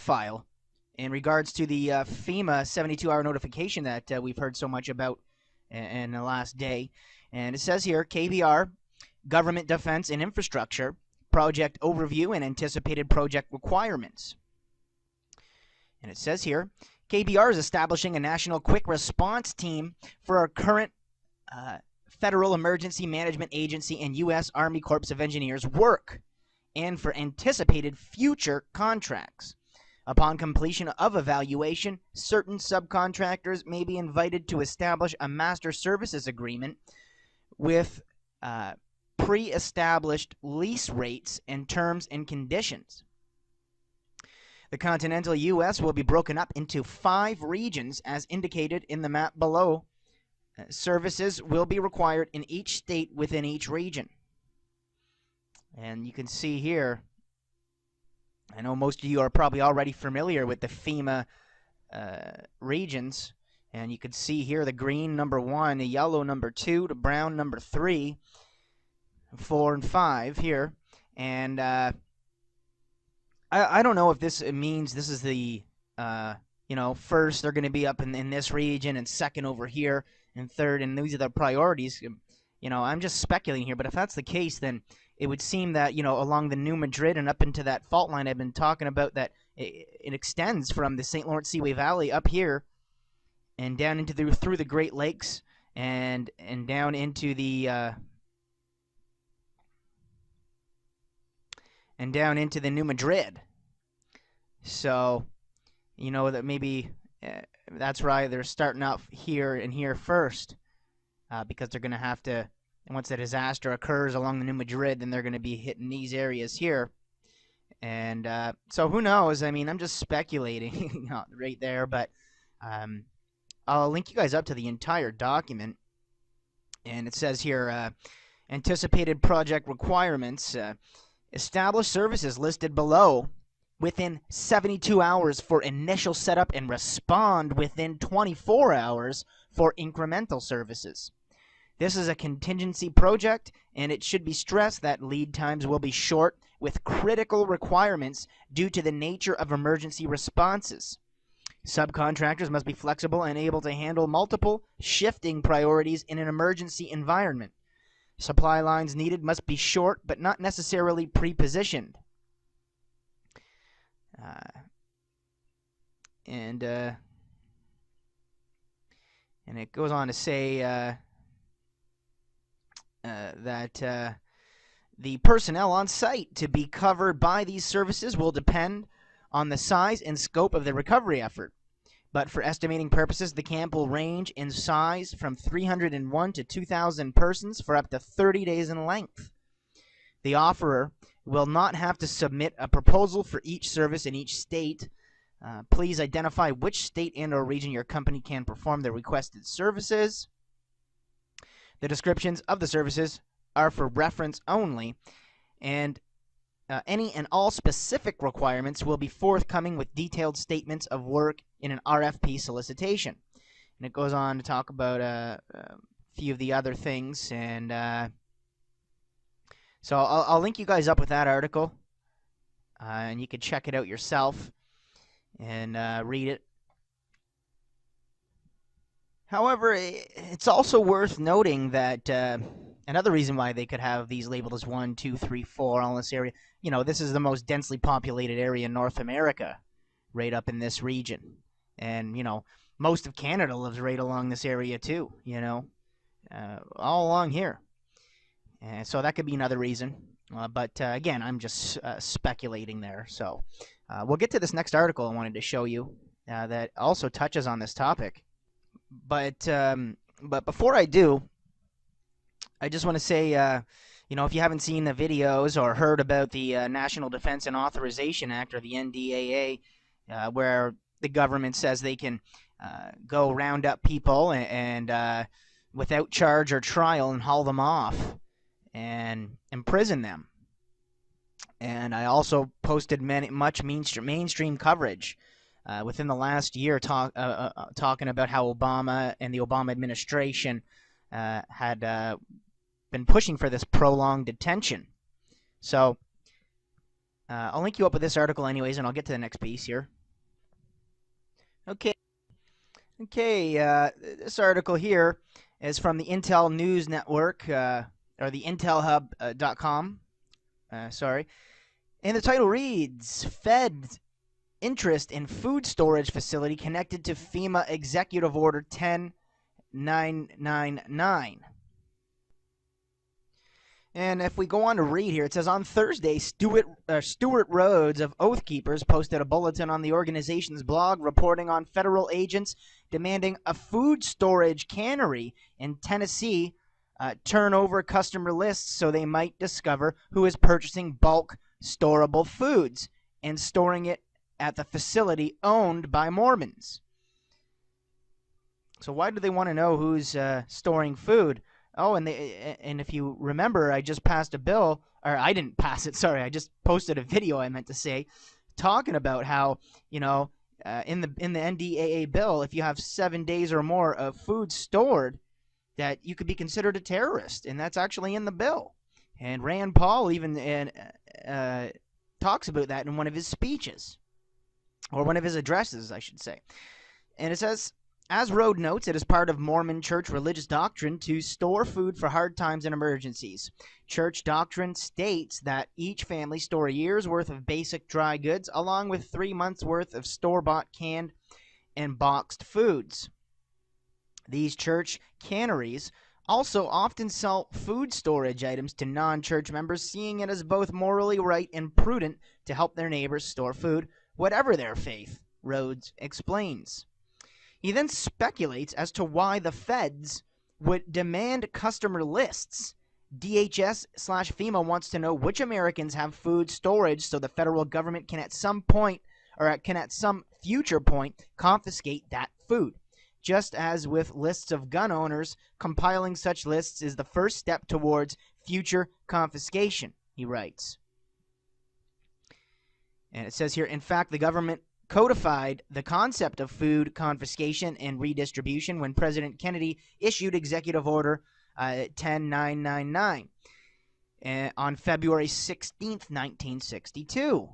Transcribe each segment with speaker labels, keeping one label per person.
Speaker 1: file in regards to the FEMA 72-hour notification that we've heard so much about in the last day. And it says here, KBR, Government Defense and Infrastructure, Project Overview and Anticipated Project Requirements. And it says here, KBR is establishing a national quick response team for our current Federal Emergency Management Agency and U.S. Army Corps of Engineers work, and for anticipated future contracts. Upon completion of evaluation, certain subcontractors may be invited to establish a master services agreement with pre-established lease rates and terms and conditions. The continental U.S. will be broken up into 5 regions as indicated in the map below. Services will be required in each state within each region. And you can see here, I know most of you are probably already familiar with the FEMA regions, and you can see here the green number 1, the yellow number 2, the brown number 3, 4 and 5 here. And I don't know if this means this is the first they're going to be up in this region, and second over here, and third, and these are the priorities. I'm just speculating here, but if that's the case, then it would seem that, along the New Madrid and up into that fault line I've been talking about, that it extends from the St. Lawrence Seaway Valley up here and down into through the Great Lakes and down into the New Madrid. So, that maybe that's right. They're starting out here and here first because they're going to have to. And once a disaster occurs along the New Madrid, then they're going to be hitting these areas here. And so who knows? I mean, I'm just speculating right there. But I'll link you guys up to the entire document. And it says here, anticipated project requirements. Establish services listed below within 72 hours for initial setup and respond within 24 hours for incremental services. This is a contingency project, and it should be stressed that lead times will be short with critical requirements due to the nature of emergency responses. Subcontractors must be flexible and able to handle multiple shifting priorities in an emergency environment. Supply lines needed must be short but not necessarily pre-positioned. And it goes on to say that the personnel on site to be covered by these services will depend on the size and scope of the recovery effort. But for estimating purposes, the camp will range in size from 301 to 2,000 persons for up to 30 days in length. The offerer will not have to submit a proposal for each service in each state. Please identify which state and/or region your company can perform the requested services. The descriptions of the services are for reference only, and any and all specific requirements will be forthcoming with detailed statements of work in an RFP solicitation. And it goes on to talk about a few of the other things, and so I'll link you guys up with that article, and you can check it out yourself and read it. However, it's also worth noting that another reason why they could have these labeled as 1, 2, 3, 4, all in this area, this is the most densely populated area in North America, right up in this region. And, most of Canada lives right along this area too, all along here. And so that could be another reason. But again, I'm just speculating there. So we'll get to this next article I wanted to show you that also touches on this topic. But before I do, I just want to say, if you haven't seen the videos or heard about the National Defense and Authorization Act, or the NDAA, where the government says they can go round up people and without charge or trial and haul them off and imprison them. And I also posted much mainstream coverage within the last year talking about how Obama and the Obama administration had been pushing for this prolonged detention. So I'll link you up with this article anyways, and I'll get to the next piece here. Okay. Okay. This article here is from the Intel News Network, or the IntelHub.com. Sorry. And the title reads Fed interest in food storage facility connected to FEMA Executive Order 10999. And if we go on to read here, it says on Thursday, Stuart Rhodes of Oath Keepers posted a bulletin on the organization's blog reporting on federal agents demanding a food storage cannery in Tennessee turn over customer lists so they might discover who is purchasing bulk storable foods and storing it at the facility owned by Mormons. So why do they want to know who's storing food? Oh, and if you remember, I just passed a bill, or I didn't pass it. Sorry, I just posted a video. I meant to say, talking about how in the NDAA bill, if you have 7 days or more of food stored, that you could be considered a terrorist, and that's actually in the bill. And Rand Paul even talks about that in one of his speeches, or one of his addresses, I should say. And it says, as Rhodes notes, it is part of Mormon church religious doctrine to store food for hard times and emergencies. Church doctrine states that each family store a year's worth of basic dry goods along with 3 months' worth of store-bought canned and boxed foods. These church canneries also often sell food storage items to non-church members, seeing it as both morally right and prudent to help their neighbors store food, whatever their faith, Rhodes explains. He then speculates as to why the feds would demand customer lists. DHS/FEMA wants to know which Americans have food storage so the federal government can at some point, or can at some future point, confiscate that food. Just as with lists of gun owners, compiling such lists is the first step towards future confiscation, he writes. And it says here, in fact, the government codified the concept of food confiscation and redistribution when President Kennedy issued Executive Order 10999 on February 16th, 1962.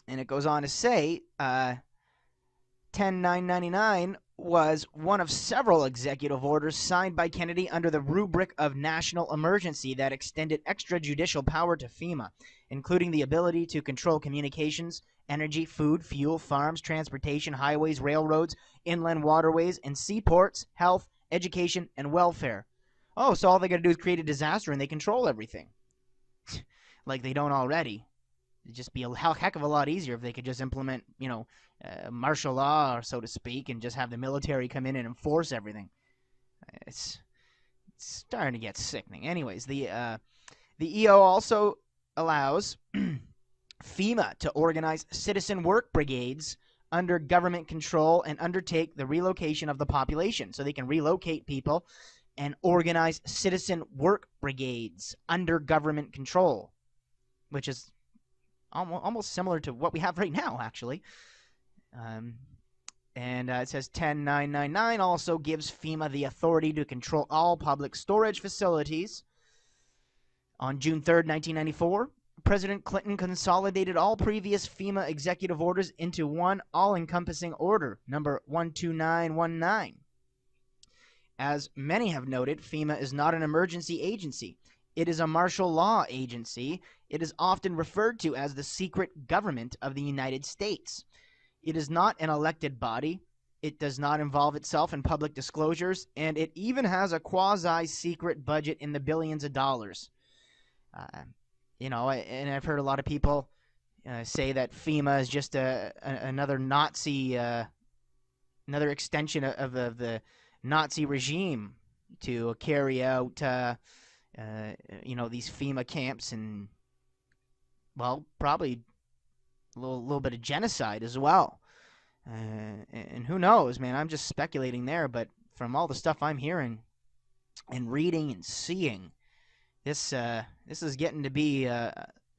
Speaker 1: And it goes on to say 10999 was one of several executive orders signed by Kennedy under the rubric of national emergency that extended extrajudicial power to FEMA, including the ability to control communications, energy, food, fuel, farms, transportation, highways, railroads, inland waterways, and seaports, health, education, and welfare. Oh, so all they got to do is create a disaster and they control everything. Like they don't already. It'd just be a heck of a lot easier if they could just implement, martial law, or so to speak, and just have the military come in and enforce everything. It's starting to get sickening. Anyways, the EO also allows FEMA to organize citizen work brigades under government control and undertake the relocation of the population. So they can relocate people and organize citizen work brigades under government control, which is almost similar to what we have right now, actually. And it says 10999 also gives FEMA the authority to control all public storage facilities. On June 3rd, 1994, President Clinton consolidated all previous FEMA executive orders into one all-encompassing order, number 12919. As many have noted, FEMA is not an emergency agency. It is a martial law agency. It is often referred to as the secret government of the United States. It is not an elected body. It does not involve itself in public disclosures, and it even has a quasi-secret budget in the billions of dollars. And I've heard a lot of people say that FEMA is just another Nazi, another extension of the Nazi regime to carry out, these FEMA camps and, well, probably a little bit of genocide as well. And who knows, man? I'm just speculating there, but from all the stuff I'm hearing and reading and seeing, this is getting to be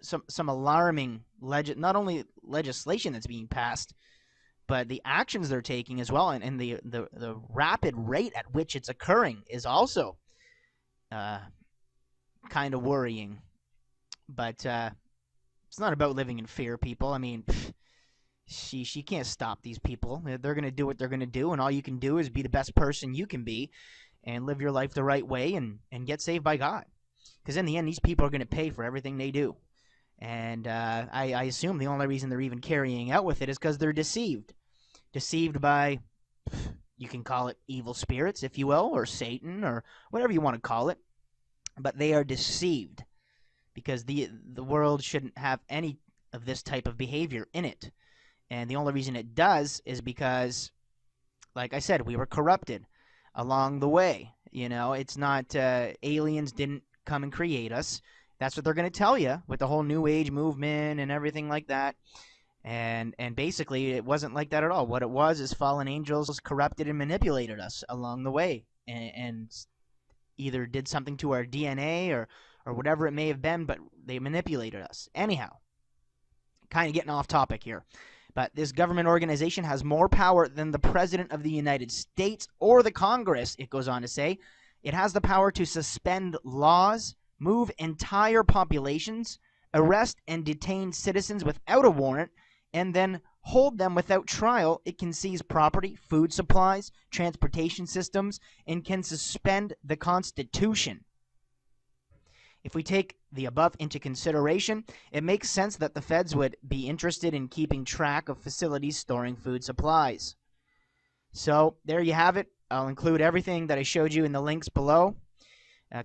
Speaker 1: some alarming not only legislation that's being passed, but the actions they're taking as well, and the rapid rate at which it's occurring is also kind of worrying. But it's not about living in fear, people. I mean, She can't stop they're going to do what they're going to do, and all you can do is be the best person you can be and live your life the right way and get saved by God. Because in the end, these people are going to pay for everything they do. And I assume the only reason they're even carrying out with it is because they're deceived. Deceived by, you can call it evil spirits, if you will, or Satan, or whatever you want to call it. But they are deceived because the world shouldn't have any of this type of behavior in it. And the only reason it does is because, like I said, we were corrupted along the way. You know, it's not aliens didn't come and create us. That's what they're going to tell you with the whole New Age movement and everything like that. And basically, it wasn't like that at all. What it was is fallen angels corrupted and manipulated us along the way, and either did something to our DNA or whatever it may have been, but they manipulated us. Anyhow, kind of getting off topic here. But this government organization has more power than the President of the United States or the Congress, it goes on to say. It has the power to suspend laws, move entire populations, arrest and detain citizens without a warrant, and then hold them without trial. It can seize property, food supplies, transportation systems, and can suspend the Constitution. If we take the above into consideration, it makes sense that the feds would be interested in keeping track of facilities storing food supplies. So there you have it. I'll include everything that I showed you in the links below.